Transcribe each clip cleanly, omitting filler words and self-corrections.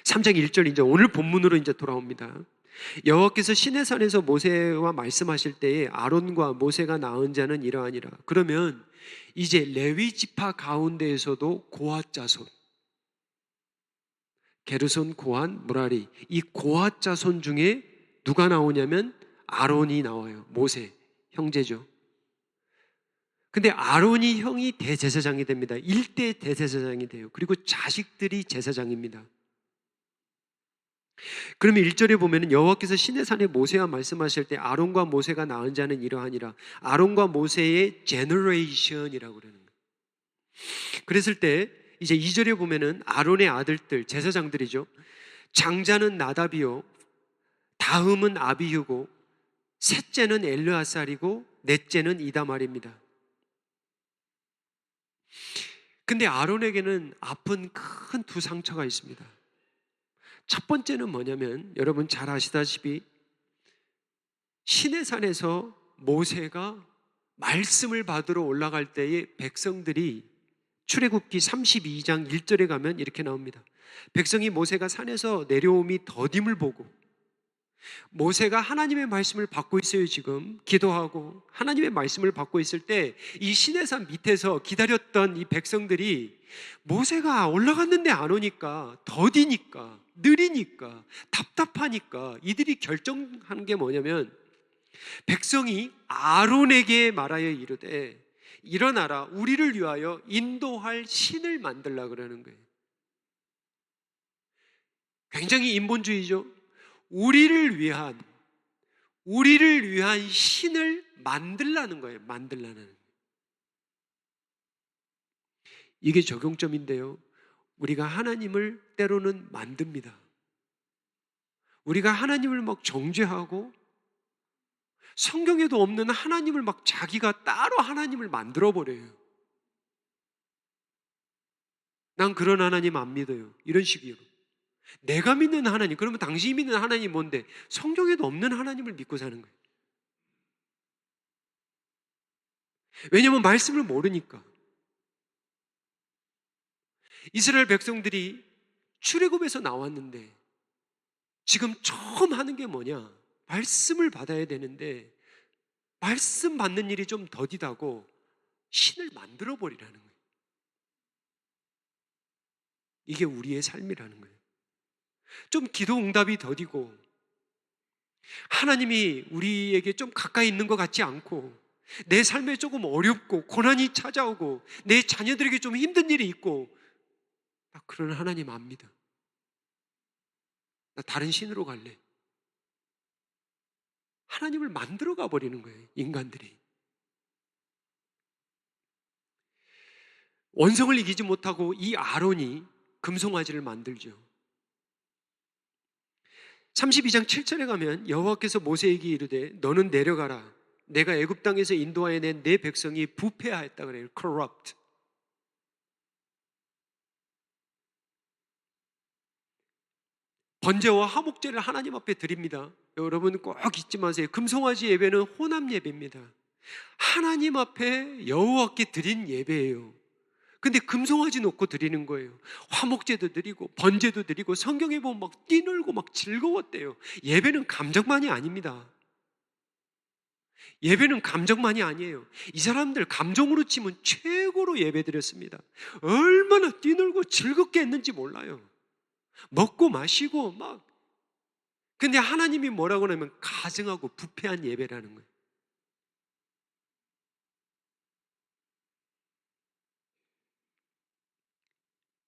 3장 1절 이제 오늘 본문으로 이제 돌아옵니다. 여호와께서 시내산에서 모세와 말씀하실 때에 아론과 모세가 낳은 자는 이러하니라. 그러면 이제 레위 지파 가운데에서도 고핫 자손, 게르손, 고한, 무라리, 이 고핫 자손 중에 누가 나오냐면 아론이 나와요. 모세 형제죠. 근데 아론이 형이 대제사장이 됩니다. 1대 대제사장이 돼요. 그리고 자식들이 제사장입니다. 그러면 1절에 보면 여호와께서 시내산에 모세와 말씀하실 때 아론과 모세가 낳은 자는 이러하니라. 아론과 모세의 제너레이션이라고 그러는 거예요. 그랬을 때 이제 2절에 보면은 아론의 아들들 제사장들이죠. 장자는 나답이요, 다음은 아비후고, 셋째는 엘르아살이고, 넷째는 이다말입니다. 근데 아론에게는 아픈 큰 두 상처가 있습니다. 첫 번째는 뭐냐면 여러분 잘 아시다시피 시내산에서 모세가 말씀을 받으러 올라갈 때에 백성들이 출애굽기 32장 1절에 가면 이렇게 나옵니다. 백성이 모세가 산에서 내려옴이 더딤을 보고, 모세가 하나님의 말씀을 받고 있어요. 지금 기도하고 하나님의 말씀을 받고 있을 때 이 시내산 밑에서 기다렸던 이 백성들이 모세가 올라갔는데 안 오니까, 더디니까, 느리니까, 답답하니까 이들이 결정한 게 뭐냐면 백성이 아론에게 말하여 이르되 일어나라, 우리를 위하여 인도할 신을 만들라 그러는 거예요. 굉장히 인본주의죠. 우리를 위한 신을 만들라는 거예요. 만들라는. 이게 적용점인데요. 우리가 하나님을 때로는 만듭니다. 우리가 하나님을 막 정죄하고 성경에도 없는 하나님을 막 자기가 따로 하나님을 만들어버려요. 난 그런 하나님 안 믿어요. 이런 식이요. 내가 믿는 하나님, 그러면 당신이 믿는 하나님이 뭔데? 성경에도 없는 하나님을 믿고 사는 거예요. 왜냐하면 말씀을 모르니까. 이스라엘 백성들이 출애굽에서 나왔는데 지금 처음 하는 게 뭐냐? 말씀을 받아야 되는데 말씀 받는 일이 좀 더디다고 신을 만들어 버리라는 거예요. 이게 우리의 삶이라는 거예요. 좀 기도 응답이 더디고 하나님이 우리에게 좀 가까이 있는 것 같지 않고 내 삶에 조금 어렵고 고난이 찾아오고 내 자녀들에게 좀 힘든 일이 있고, 나 그런 하나님 안 믿어. 나 다른 신으로 갈래. 하나님을 만들어 가버리는 거예요, 인간들이. 원성을 이기지 못하고 이 아론이 금송아지를 만들죠. 32장 7절에 가면 여호와께서 모세에게 이르되 너는 내려가라. 내가 애굽 땅에서 인도하여 낸 내 백성이 부패하였다 그래요. corrupt. 번제와 화목제를 하나님 앞에 드립니다. 여러분 꼭 잊지 마세요. 금송아지 예배는 혼합 예배입니다. 하나님 앞에 여호와께 드린 예배예요. 근데 금송아지 놓고 드리는 거예요. 화목제도 드리고 번제도 드리고, 성경에 보면 막 뛰놀고 막 즐거웠대요. 예배는 감정만이 아닙니다. 예배는 감정만이 아니에요. 이 사람들 감정으로 치면 최고로 예배 드렸습니다. 얼마나 뛰놀고 즐겁게 했는지 몰라요. 먹고 마시고 막. 근데 하나님이 뭐라고 하냐면 가증하고 부패한 예배라는 거예요.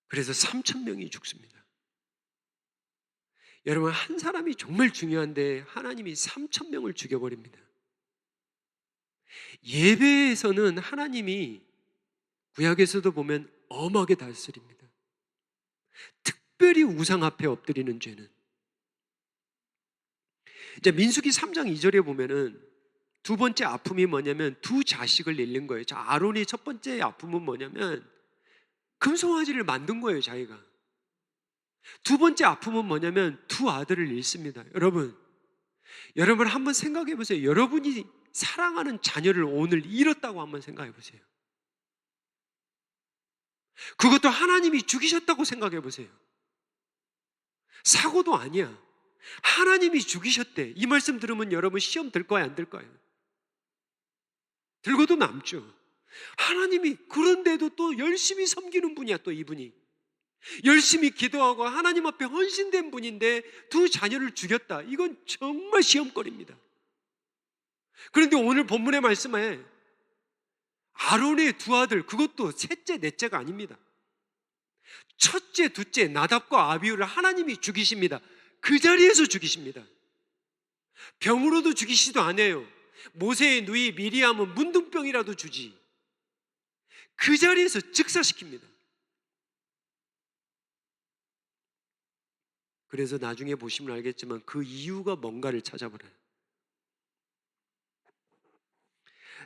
그래서 3,000명이 죽습니다. 여러분, 한 사람이 정말 중요한데 하나님이 3,000명을 죽여버립니다. 예배에서는 하나님이 구약에서도 보면 엄하게 다스립니다. 특별히 우상 앞에 엎드리는 죄는. 이제 민수기 3장 2절에 보면은 두 번째 아픔이 뭐냐면 두 자식을 잃는 거예요. 자, 아론이 첫 번째 아픔은 뭐냐면 금송아지를 만든 거예요, 자기가. 두 번째 아픔은 뭐냐면 두 아들을 잃습니다. 여러분 한번 생각해 보세요. 여러분이 사랑하는 자녀를 오늘 잃었다고 한번 생각해 보세요. 그것도 하나님이 죽이셨다고 생각해 보세요. 사고도 아니야. 하나님이 죽이셨대. 이 말씀 들으면 여러분 시험 들 거야, 안 들 거야? 들고도 남죠. 하나님이 그런데도 또 열심히 섬기는 분이야, 또 이분이. 열심히 기도하고 하나님 앞에 헌신된 분인데 두 자녀를 죽였다. 이건 정말 시험거리입니다. 그런데 오늘 본문의 말씀에 아론의 두 아들, 그것도 셋째, 넷째가 아닙니다. 첫째, 둘째 나답과 아비후를 하나님이 죽이십니다. 그 자리에서 죽이십니다. 병으로도 죽이시도 않아요. 모세의 누이 미리암은 문둥병이라도 주지. 그 자리에서 즉사시킵니다. 그래서 나중에 보시면 알겠지만 그 이유가 뭔가를 찾아보래요.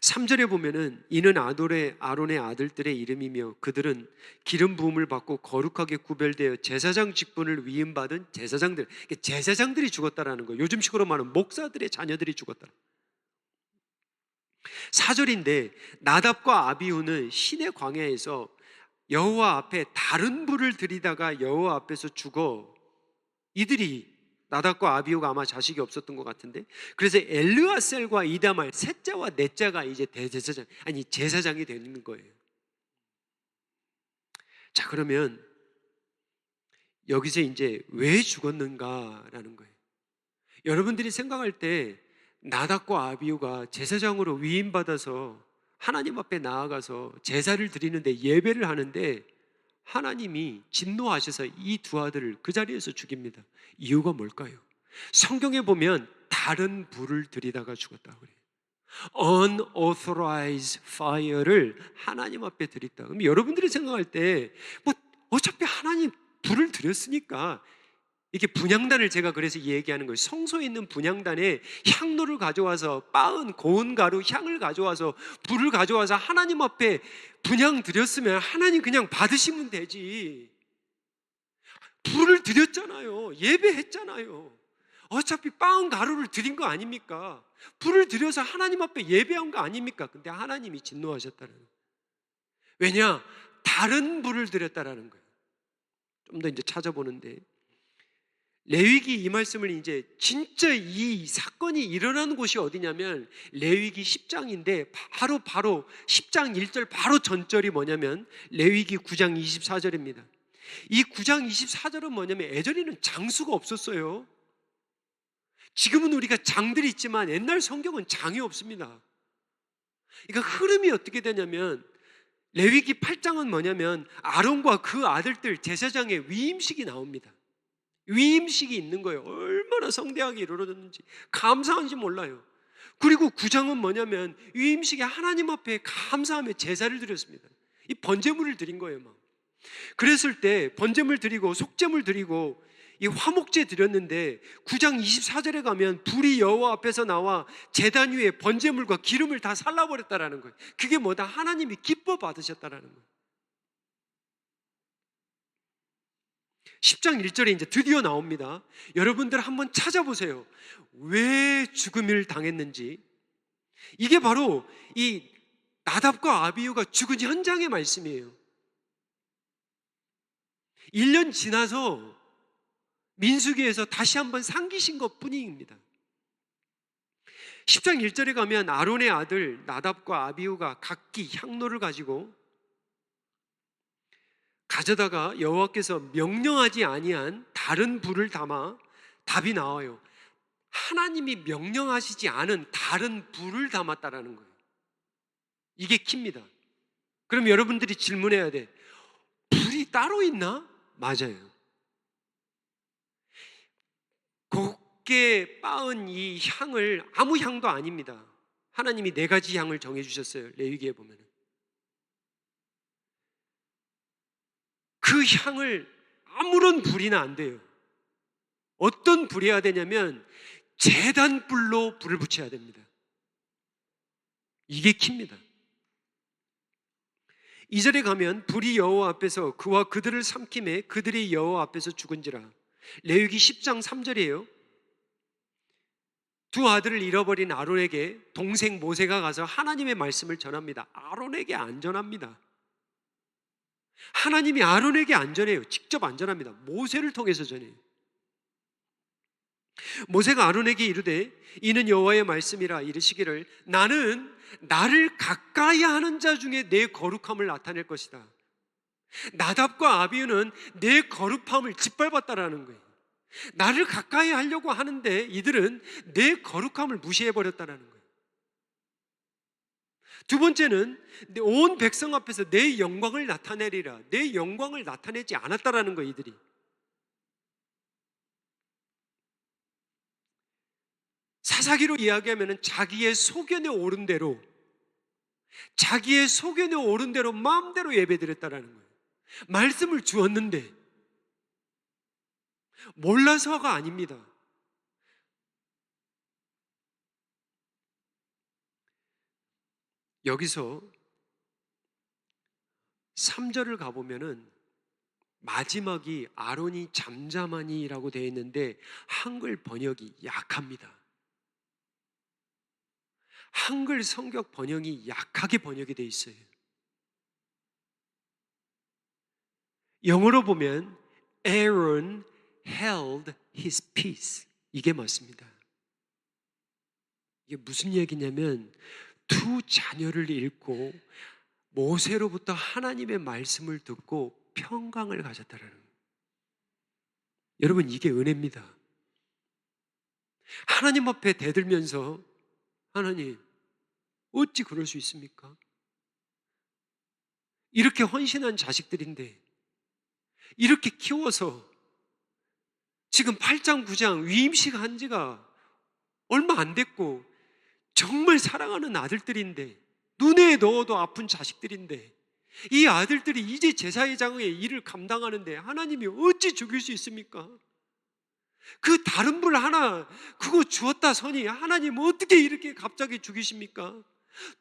3절에 보면은 이는 아론의 아들들의 이름이며 그들은 기름 부음을 받고 거룩하게 구별되어 제사장 직분을 위임받은 제사장들. 제사장들이 죽었다라는 거예요. 요즘식으로 말하면 목사들의 자녀들이 죽었다. 4절인데 나답과 아비후는 신의 광야에서 여호와 앞에 다른 불을 들이다가 여호와 앞에서 죽어. 이들이 나답과 아비후가 아마 자식이 없었던 것 같은데, 그래서 엘르아셀과 이다말 셋째와 넷째가 이제 대제사장, 아니 제사장이 되는 거예요. 자, 그러면 여기서 이제 왜 죽었는가라는 거예요. 여러분들이 생각할 때 나답과 아비후가 제사장으로 위임받아서 하나님 앞에 나아가서 제사를 드리는데, 예배를 하는데 하나님이 진노하셔서 이 두 아들을 그 자리에서 죽입니다. 이유가 뭘까요? 성경에 보면 다른 불을 들이다가 죽었다고 그래요. unauthorized fire를 하나님 앞에 드렸다. 그럼 여러분들이 생각할 때 뭐 어차피 하나님 불을 드렸으니까, 이게 분향단을 제가 그래서 얘기하는 거예요. 성소에 있는 분향단에 향로를 가져와서 빻은 고운 가루 향을 가져와서 불을 가져와서 하나님 앞에 분향 드렸으면 하나님 그냥 받으시면 되지. 불을 드렸잖아요. 예배했잖아요. 어차피 빻은 가루를 드린 거 아닙니까? 불을 드려서 하나님 앞에 예배한 거 아닙니까? 근데 하나님이 진노하셨다는 거예요. 왜냐? 다른 불을 드렸다라는 거예요. 좀 더 이제 찾아보는데, 레위기 이 말씀을 이제 진짜 이 사건이 일어나는 곳이 어디냐면 레위기 10장인데 바로 10장 1절 바로 전절이 뭐냐면 레위기 9장 24절입니다. 이 9장 24절은 뭐냐면 예전에는 장수가 없었어요. 지금은 우리가 장들이 있지만 옛날 성경은 장이 없습니다. 그러니까 흐름이 어떻게 되냐면 레위기 8장은 뭐냐면 아론과 그 아들들 제사장의 위임식이 나옵니다. 위임식이 있는 거예요. 얼마나 성대하게 이루어졌는지 감사한지 몰라요. 그리고 9장은 뭐냐면 위임식에 하나님 앞에 감사하며 제사를 드렸습니다. 이 번제물을 드린 거예요. 막. 그랬을 때 번제물 드리고 속제물 드리고 이 화목제 드렸는데 9장 24절에 가면 불이 여호와 앞에서 나와 제단 위에 번제물과 기름을 다 살라버렸다라는 거예요. 그게 뭐다? 하나님이 기뻐 받으셨다라는 거예요. 10장 1절에 이제 드디어 나옵니다. 여러분들 한번 찾아보세요. 왜 죽음을 당했는지. 이게 바로 이 나답과 아비후가 죽은 현장의 말씀이에요. 1년 지나서 민수기에서 다시 한번 상기신 것 뿐입니다. 10장 1절에 가면 아론의 아들 나답과 아비후가 각기 향로를 가져다가 여호와께서 명령하지 아니한 다른 불을 담아, 답이 나와요. 하나님이 명령하시지 않은 다른 불을 담았다라는 거예요. 이게 키입니다. 그럼 여러분들이 질문해야 돼. 불이 따로 있나? 맞아요. 곱게 빻은 이 향을 아무 향도 아닙니다. 하나님이 4가지 향을 정해주셨어요. 레위기에 보면. 그 향을 아무런 불이나 안 돼요. 어떤 불이어야 되냐면 제단불로 불을 붙여야 됩니다. 이게 키입니다. 2절에 가면 불이 여호와 앞에서 그와 그들을 삼킴에 그들이 여호와 앞에서 죽은지라. 레위기 10장 3절이에요. 두 아들을 잃어버린 아론에게 동생 모세가 가서 하나님의 말씀을 전합니다. 아론에게 안 전합니다. 하나님이 아론에게 안 전해요. 직접 안 전합니다. 모세를 통해서 전해요. 모세가 아론에게 이르되 이는 여호와의 말씀이라 이르시기를 나는 나를 가까이 하는 자 중에 내 거룩함을 나타낼 것이다. 나답과 아비후는 내 거룩함을 짓밟았다라는 거예요. 나를 가까이 하려고 하는데 이들은 내 거룩함을 무시해버렸다라는 거예요. 두 번째는 온 백성 앞에서 내 영광을 나타내리라. 내 영광을 나타내지 않았다라는 거예요, 이들이. 사사기로 이야기하면 자기의 소견에 오른 대로 마음대로 예배드렸다라는 거예요. 말씀을 주었는데 몰라서가 아닙니다. 여기서 3절을 가보면은 마지막이 아론이 잠잠하니라고 되어 있는데 한글 번역이 약합니다. 한글 성격 번역이 약하게 번역이 되어 있어요. 영어로 보면 Aaron held his peace. 이게 맞습니다. 이게 무슨 얘기냐면 두 자녀를 잃고 모세로부터 하나님의 말씀을 듣고 평강을 가졌다라는 거예요. 여러분, 이게 은혜입니다. 하나님 앞에 대들면서 하나님, 어찌 그럴 수 있습니까? 이렇게 헌신한 자식들인데 이렇게 키워서 지금 8장 9장 위임식 한 지가 얼마 안 됐고 정말 사랑하는 아들들인데 눈에 넣어도 아픈 자식들인데 이 아들들이 이제 제사회장의 일을 감당하는데 하나님이 어찌 죽일 수 있습니까? 그 다른 불 하나 그거 주었다 서니 하나님 어떻게 이렇게 갑자기 죽이십니까?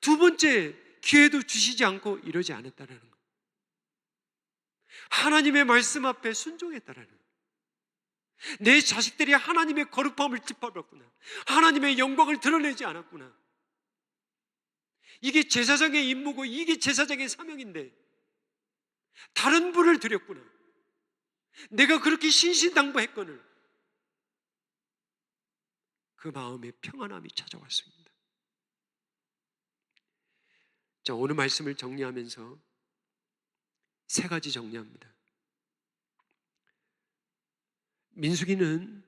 두 번째 기회도 주시지 않고 이러지 않았다라는 거. 하나님의 말씀 앞에 순종했다라는 거. 내 자식들이 하나님의 거룩함을 짓밟았구나. 하나님의 영광을 드러내지 않았구나. 이게 제사장의 임무고 이게 제사장의 사명인데 다른 불을 드렸구나. 내가 그렇게 신신당부했거늘 그 마음에 평안함이 찾아왔습니다. 자, 오늘 말씀을 정리하면서 세 가지 정리합니다. 민수기는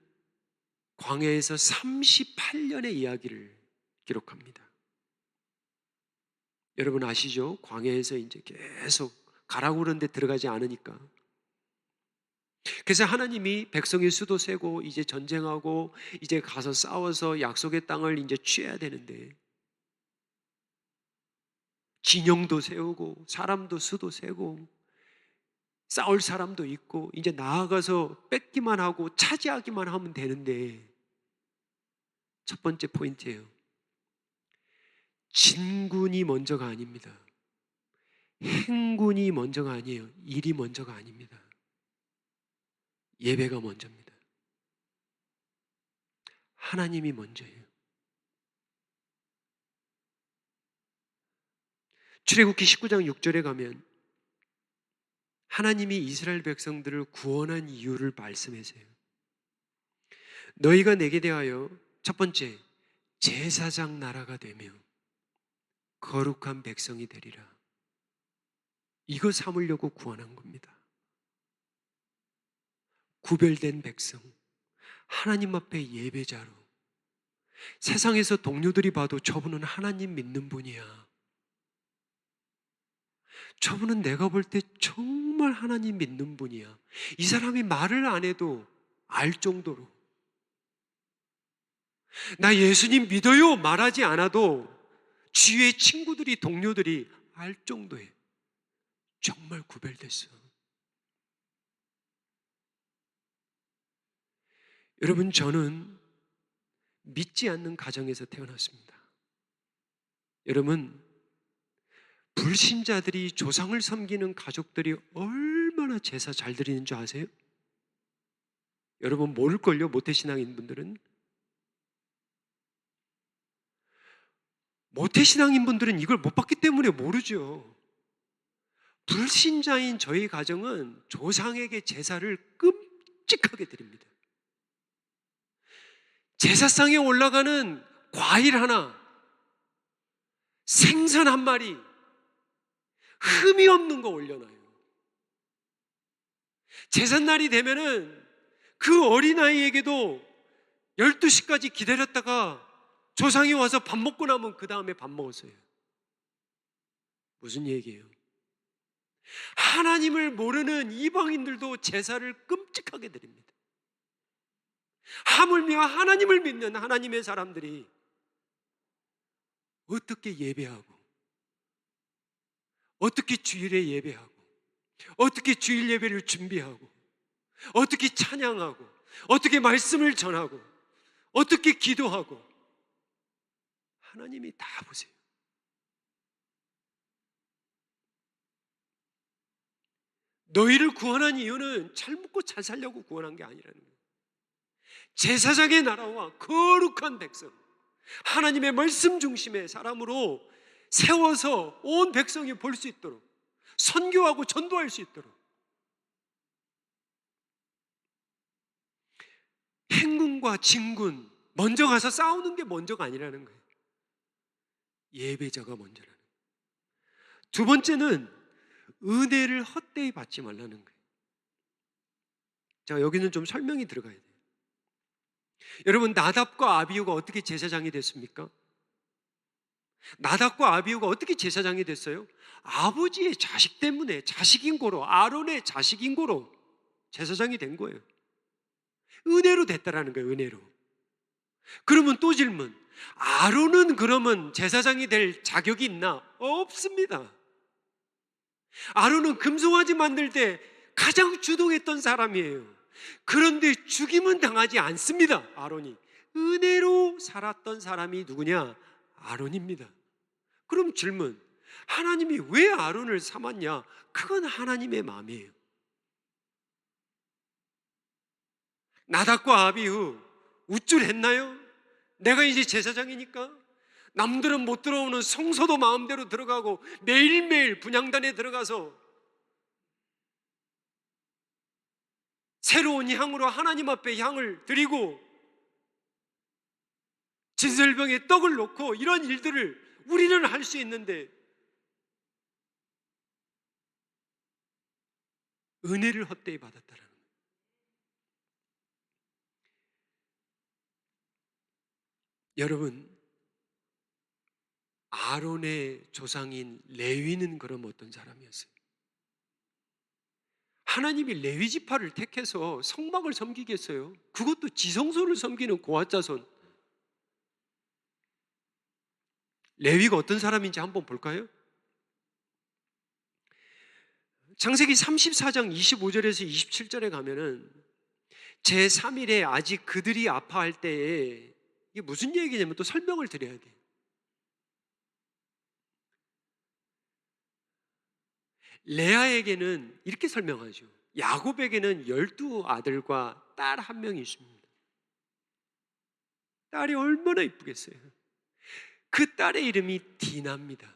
광야에서 38년의 이야기를 기록합니다. 여러분 아시죠? 광야에서 이제 계속 가라고 그러는데 들어가지 않으니까. 그래서 하나님이 백성의 수도 세고 이제 전쟁하고 이제 가서 싸워서 약속의 땅을 이제 취해야 되는데 진영도 세우고 사람도 수도 세고 싸울 사람도 있고 이제 나아가서 뺏기만 하고 차지하기만 하면 되는데 첫 번째 포인트예요. 진군이 먼저가 아닙니다. 행군이 먼저가 아니에요. 일이 먼저가 아닙니다. 예배가 먼저입니다. 하나님이 먼저예요. 출애굽기 19장 6절에 가면 하나님이 이스라엘 백성들을 구원한 이유를 말씀하세요. 너희가 내게 대하여 첫 번째 제사장 나라가 되며 거룩한 백성이 되리라. 이거 삼으려고 구원한 겁니다. 구별된 백성, 하나님 앞에 예배자로. 세상에서 동료들이 봐도 저분은 하나님 믿는 분이야. 저분은 내가 볼 때 정말 하나님 믿는 분이야. 이 사람이 말을 안 해도 알 정도로. 나 예수님 믿어요 말하지 않아도 주위의 친구들이 동료들이 알 정도에 정말 구별됐어. 여러분, 저는 믿지 않는 가정에서 태어났습니다. 여러분, 불신자들이 조상을 섬기는 가족들이 얼마나 제사 잘 드리는 줄 아세요? 여러분 모를걸요? 모태신앙인 분들은. 모태신앙인 분들은 이걸 못 봤기 때문에 모르죠. 불신자인 저희 가정은 조상에게 제사를 끔찍하게 드립니다. 제사상에 올라가는 과일 하나, 생선 한 마리, 흠이 없는 거 올려놔요. 제삿날이 되면은 그 어린아이에게도 12시까지 기다렸다가 조상이 와서 밥 먹고 나면 그 다음에 밥 먹었어요. 무슨 얘기예요? 하나님을 모르는 이방인들도 제사를 끔찍하게 드립니다. 하물며 하나님을 믿는 하나님의 사람들이 어떻게 예배하고, 어떻게 주일에 예배하고, 어떻게 주일 예배를 준비하고, 어떻게 찬양하고, 어떻게 말씀을 전하고, 어떻게 기도하고, 하나님이 다 보세요. 너희를 구원한 이유는 잘 먹고 잘 살려고 구원한 게 아니라는 거예요. 제사장의 나라와 거룩한 백성, 하나님의 말씀 중심의 사람으로 세워서 온 백성이 볼 수 있도록, 선교하고 전도할 수 있도록. 행군과 진군, 먼저 가서 싸우는 게 먼저가 아니라는 거예요. 예배자가 먼저라는 거예요. 두 번째는 은혜를 헛되이 받지 말라는 거예요. 자, 여기는 좀 설명이 들어가야 돼요. 여러분, 나답과 아비후가 어떻게 제사장이 됐습니까? 나답과 아비후가 어떻게 제사장이 됐어요? 아버지의 자식 때문에, 자식인 고로, 아론의 자식인 고로 제사장이 된 거예요. 은혜로 됐다라는 거예요. 은혜로. 그러면 또 질문, 아론은 그러면 제사장이 될 자격이 있나? 없습니다. 아론은 금송아지 만들 때 가장 주동했던 사람이에요. 그런데 죽임은 당하지 않습니다. 아론이 은혜로 살았던 사람이 누구냐? 아론입니다. 그럼 질문, 하나님이 왜 아론을 삼았냐? 그건 하나님의 마음이에요. 나답과 아비후 우쭐했나요? 내가 이제 제사장이니까 남들은 못 들어오는 성소도 마음대로 들어가고 매일매일 분향단에 들어가서 새로운 향으로 하나님 앞에 향을 드리고 진설병에 떡을 놓고 이런 일들을 우리는 할 수 있는데 은혜를 헛되이 받았다라는 거예요. 여러분, 아론의 조상인 레위는 그럼 어떤 사람이었어요? 하나님이 레위 지파를 택해서 성막을 섬기겠어요? 그것도 지성소를 섬기는 고아자손. 레위가 어떤 사람인지 한번 볼까요? 창세기 34장 25절에서 27절에 가면은 제3일에 아직 그들이 아파할 때에, 이게 무슨 얘기냐면 또 설명을 드려야 돼요. 레아에게는 이렇게 설명하죠. 야곱에게는 12아들과 딸 한 명이 있습니다. 딸이 얼마나 이쁘겠어요. 그 딸의 이름이 디나입니다.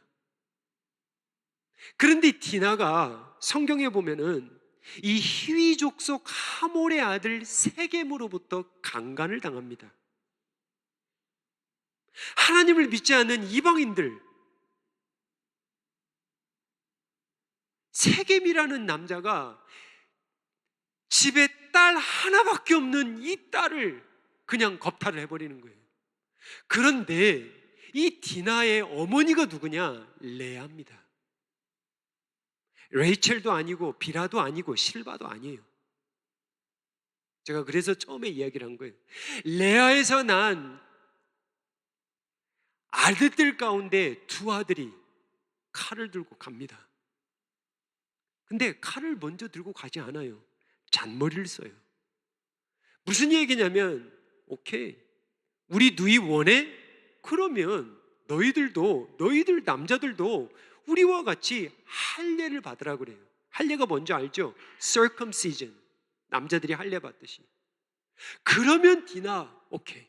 그런데 디나가 성경에 보면은 이 히위 족속 하몰의 아들 세겜으로부터 강간을 당합니다. 하나님을 믿지 않는 이방인들, 세겜이라는 남자가 집에 딸 하나밖에 없는 이 딸을 그냥 겁탈을 해버리는 거예요. 그런데 이 디나의 어머니가 누구냐? 레아입니다. 레이첼도 아니고 비라도 아니고 실바도 아니에요. 제가 그래서 처음에 이야기를 한 거예요. 레아에서 난 아들들 가운데 두 아들이 칼을 들고 갑니다. 근데 칼을 먼저 들고 가지 않아요. 잔머리를 써요. 무슨 얘기냐면, 오케이, 우리 누이 원해? 그러면 너희들 남자들도 우리와 같이 할례를 받으라 그래요. 할례가 뭔지 알죠? circumcision, 남자들이 할례 받듯이. 그러면 디나 오케이,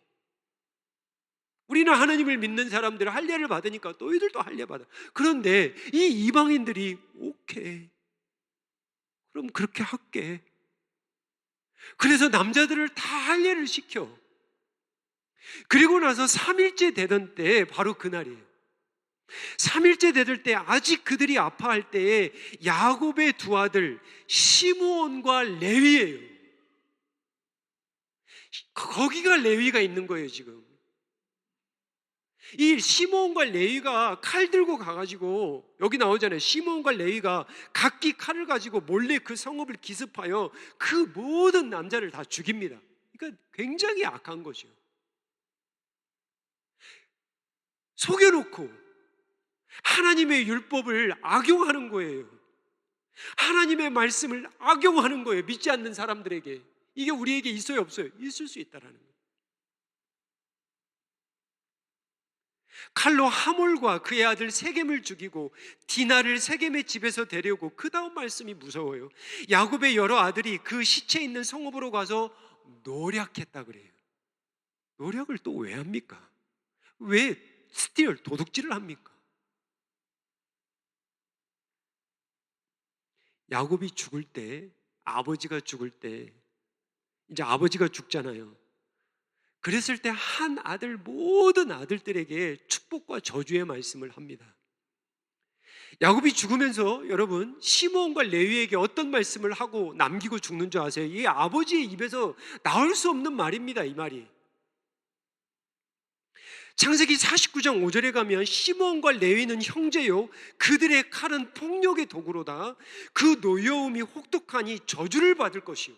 우리는 하나님을 믿는 사람들 할례를 받으니까 너희들도 할례 받아. 그런데 이 이방인들이 오케이, 그럼 그렇게 할게. 그래서 남자들을 다 할례를 시켜. 그리고 나서 3일째 되던 때 바로 그날이에요. 3일째 되던 때 아직 그들이 아파할 때에 야곱의 두 아들 시므온과 레위예요. 거기가 레위가 있는 거예요, 지금. 이 시므온과 레위가 칼 들고 가가지고, 여기 나오잖아요. 시므온과 레위가 각기 칼을 가지고 몰래 그 성읍을 기습하여 그 모든 남자를 다 죽입니다. 그러니까 굉장히 악한 거죠. 속여놓고 하나님의 율법을 악용하는 거예요. 하나님의 말씀을 악용하는 거예요. 믿지 않는 사람들에게. 이게 우리에게 있어요, 없어요? 있을 수 있다라는 거예요. 칼로 하몰과 그의 아들 세겜을 죽이고 디나를 세겜의 집에서 데려오고, 그 다음 말씀이 무서워요. 야곱의 여러 아들이 그 시체 있는 성읍으로 가서 노략했다 그래요. 노략을 또 왜 합니까? 왜 도둑질을 합니까? 야곱이 죽을 때, 아버지가 죽을 때, 이제 아버지가 죽잖아요. 그랬을 때 한 아들, 모든 아들들에게 축복과 저주의 말씀을 합니다. 야곱이 죽으면서 여러분, 시므온과 레위에게 어떤 말씀을 하고 남기고 죽는 줄 아세요? 이 아버지의 입에서 나올 수 없는 말입니다, 이 말이. 창세기 49장 5절에 가면 시므온과 레위는 형제요, 그들의 칼은 폭력의 도구로다. 그 노여움이 혹독하니 저주를 받을 것이요.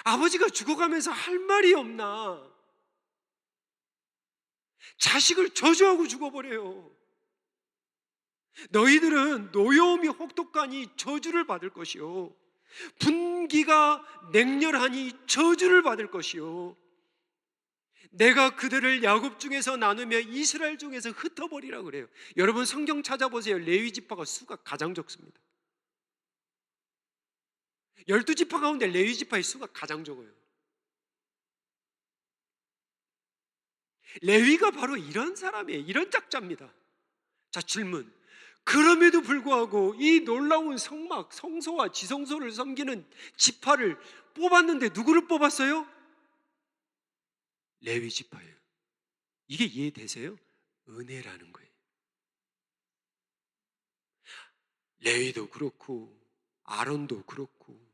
아버지가 죽어가면서 할 말이 없나? 자식을 저주하고 죽어버려요. 너희들은 노여움이 혹독하니 저주를 받을 것이요, 분기가 냉렬하니 저주를 받을 것이요, 내가 그들을 야곱 중에서 나누며 이스라엘 중에서 흩어버리라 그래요. 여러분 성경 찾아보세요. 레위 지파가 수가 가장 적습니다. 12지파 가운데 레위 지파의 수가 가장 적어요. 레위가 바로 이런 사람이에요. 이런 짝자입니다. 자, 질문. 그럼에도 불구하고 이 놀라운 성막, 성소와 지성소를 섬기는 지파를 뽑았는데 누구를 뽑았어요? 레위 지파예요. 이게 이해되세요? 은혜라는 거예요. 레위도 그렇고 아론도 그렇고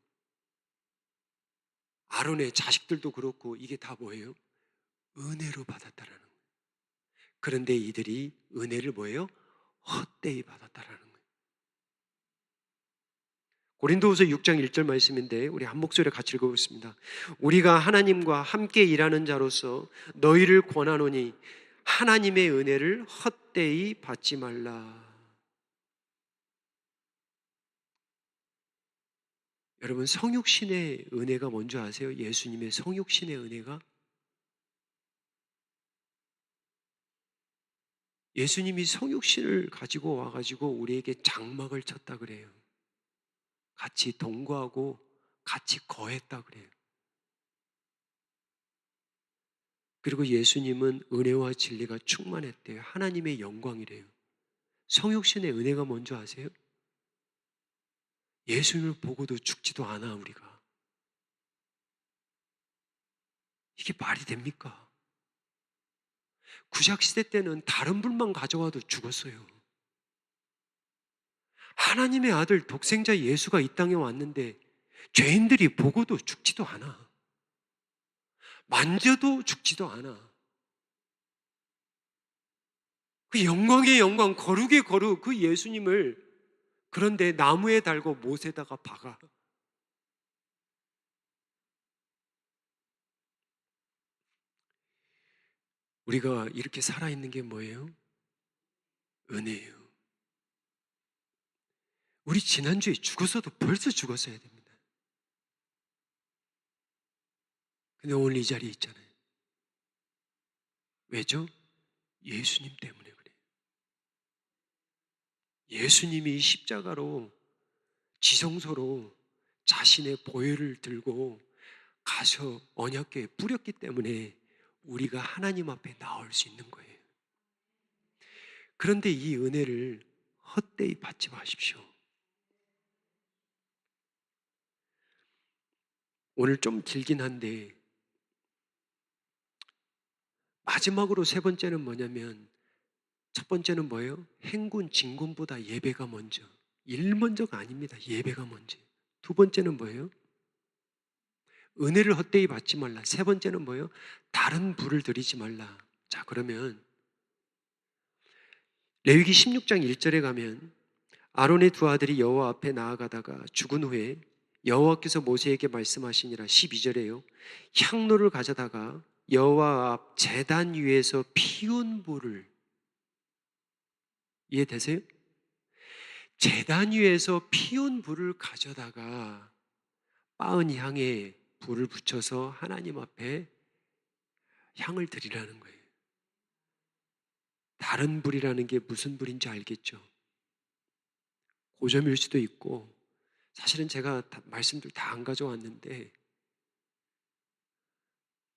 아론의 자식들도 그렇고, 이게 다 뭐예요? 은혜로 받았다라는 거예요. 그런데 이들이 은혜를 뭐예요? 헛되이 받았다라는 거예요. 고린도후서 6장 1절 말씀인데 우리 한 목소리에 같이 읽어보겠습니다. 우리가 하나님과 함께 일하는 자로서 너희를 권하노니 하나님의 은혜를 헛되이 받지 말라. 여러분, 성육신의 은혜가 뭔지 아세요? 예수님의 성육신의 은혜가, 예수님이 성육신을 가지고 와가지고 우리에게 장막을 쳤다 그래요. 같이 동거하고 같이 거했다 그래요. 그리고 예수님은 은혜와 진리가 충만했대요. 하나님의 영광이래요. 성육신의 은혜가 뭔지 아세요? 예수님을 보고도 죽지도 않아, 우리가. 이게 말이 됩니까? 구약시대 때는 다른 불만 가져와도 죽었어요. 하나님의 아들 독생자 예수가 이 땅에 왔는데 죄인들이 보고도 죽지도 않아. 만져도 죽지도 않아. 그 영광의 영광, 거룩의 거룩, 그 예수님을 그런데 나무에 달고 못에다가 박아. 우리가 이렇게 살아있는 게 뭐예요? 은혜예요. 우리 지난주에 죽었어도 벌써 죽었어야 됩니다. 근데 오늘 이 자리에 있잖아요. 왜죠? 예수님 때문에 그래요. 예수님이 십자가로, 지성소로 자신의 보혈을 들고 가서 언약궤에 뿌렸기 때문에 우리가 하나님 앞에 나올 수 있는 거예요. 그런데 이 은혜를 헛되이 받지 마십시오. 오늘 좀 길긴 한데 마지막으로 세 번째는 뭐냐면, 첫 번째는 뭐예요? 행군, 진군보다 예배가 먼저. 일 먼저가 아닙니다. 예배가 먼저. 두 번째는 뭐예요? 은혜를 헛되이 받지 말라. 세 번째는 뭐예요? 다른 부를 들이지 말라. 자, 그러면 레위기 16장 1절에 가면 아론의 두 아들이 여호와 앞에 나아가다가 죽은 후에 여호와께서 모세에게 말씀하시니라. 12절에요. 향로를 가져다가 여호와 앞 제단 위에서 피운 불을, 이해되세요? 제단 위에서 피운 불을 가져다가 빻은 향에 불을 붙여서 하나님 앞에 향을 드리라는 거예요. 다른 불이라는 게 무슨 불인지 알겠죠? 고점일 수도 있고, 사실은 제가 말씀들 다 안 가져왔는데,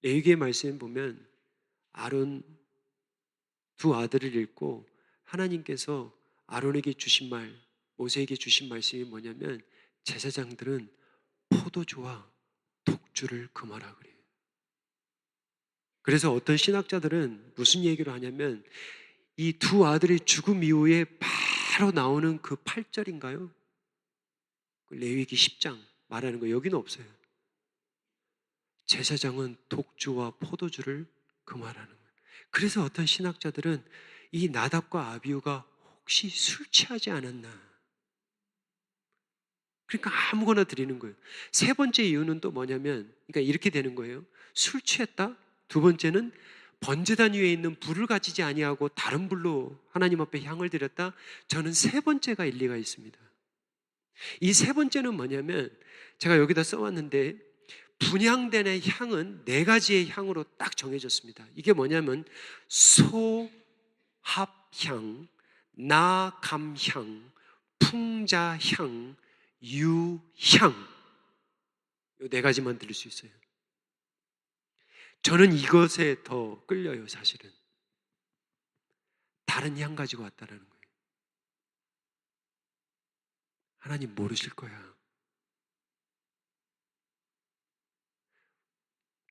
레위기의 말씀에 보면 아론 두 아들을 읽고 하나님께서 아론에게 주신 말, 모세에게 주신 말씀이 뭐냐면, 제사장들은 포도주와 독주를 금하라 그래요. 그래서 어떤 신학자들은 무슨 얘기를 하냐면, 이 두 아들의 죽음 이후에 바로 나오는 그 8절인가요? 레위기 10장 말하는 거 여기는 없어요. 제사장은 독주와 포도주를 금하라는 거예요. 그래서 어떤 신학자들은 이 나답과 아비후가 혹시 술 취하지 않았나? 그러니까 아무거나 드리는 거예요. 세 번째 이유는 또 뭐냐면, 그러니까 이렇게 되는 거예요. 술 취했다? 두 번째는 번제단 위에 있는 불을 가지지 아니하고 다른 불로 하나님 앞에 향을 드렸다? 저는 세 번째가 일리가 있습니다. 이 세 번째는 뭐냐면, 제가 여기다 써왔는데, 분향된 향은 네 가지의 향으로 딱 정해졌습니다. 이게 뭐냐면 소합향, 나감향, 풍자향, 유향, 이 네 가지만 들을 수 있어요. 저는 이것에 더 끌려요. 사실은 다른 향 가지고 왔다라는 거예요. 하나님 모르실 거야.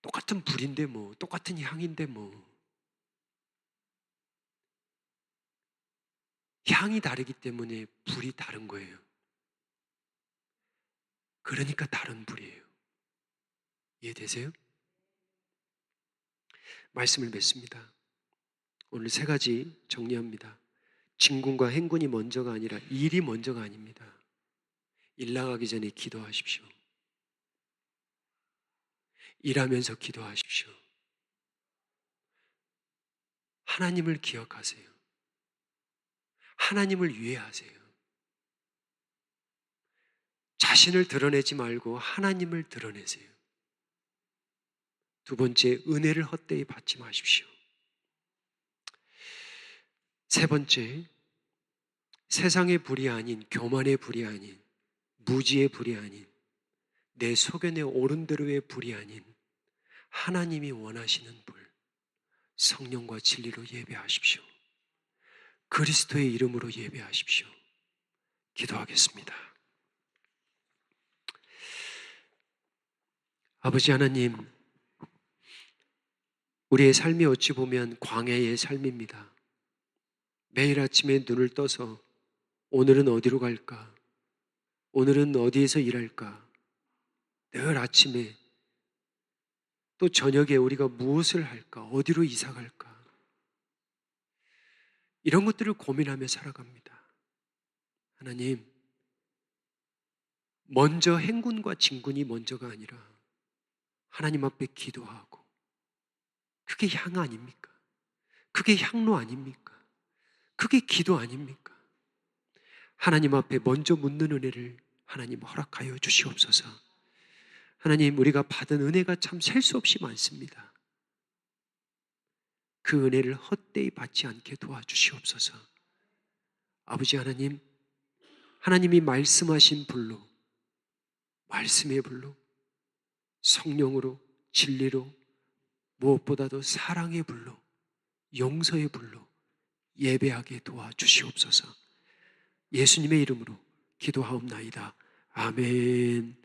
똑같은 불인데 뭐, 똑같은 향인데 뭐, 향이 다르기 때문에 불이 다른 거예요. 그러니까 다른 불이에요. 이해되세요? 말씀을 맺습니다. 오늘 세 가지 정리합니다. 진군과 행군이 먼저가 아니라 일이 먼저가 아닙니다. 일 나가기 전에 기도하십시오. 일하면서 기도하십시오. 하나님을 기억하세요. 하나님을 위해 하세요. 자신을 드러내지 말고 하나님을 드러내세요. 두 번째, 은혜를 헛되이 받지 마십시오. 세 번째, 세상의 불이 아닌, 교만의 불이 아닌, 무지의 불이 아닌, 내 소견에 옳은 대로의 불이 아닌 하나님이 원하시는 불, 성령과 진리로 예배하십시오. 그리스도의 이름으로 예배하십시오. 기도하겠습니다. 아버지 하나님, 우리의 삶이 어찌 보면 광야의 삶입니다. 매일 아침에 눈을 떠서 오늘은 어디로 갈까? 오늘은 어디에서 일할까? 늘 아침에 또 저녁에 우리가 무엇을 할까? 어디로 이사 갈까? 이런 것들을 고민하며 살아갑니다. 하나님, 먼저 행군과 진군이 먼저가 아니라 하나님 앞에 기도하고, 그게 향 아닙니까? 그게 향로 아닙니까? 그게 기도 아닙니까? 하나님 앞에 먼저 묻는 은혜를 하나님 허락하여 주시옵소서. 하나님, 우리가 받은 은혜가 참 셀 수 없이 많습니다. 그 은혜를 헛되이 받지 않게 도와주시옵소서. 아버지 하나님, 하나님이 말씀하신 불로, 말씀의 불로, 성령으로, 진리로, 무엇보다도 사랑의 불로, 용서의 불로 예배하게 도와주시옵소서. 예수님의 이름으로 기도하옵나이다. 아멘.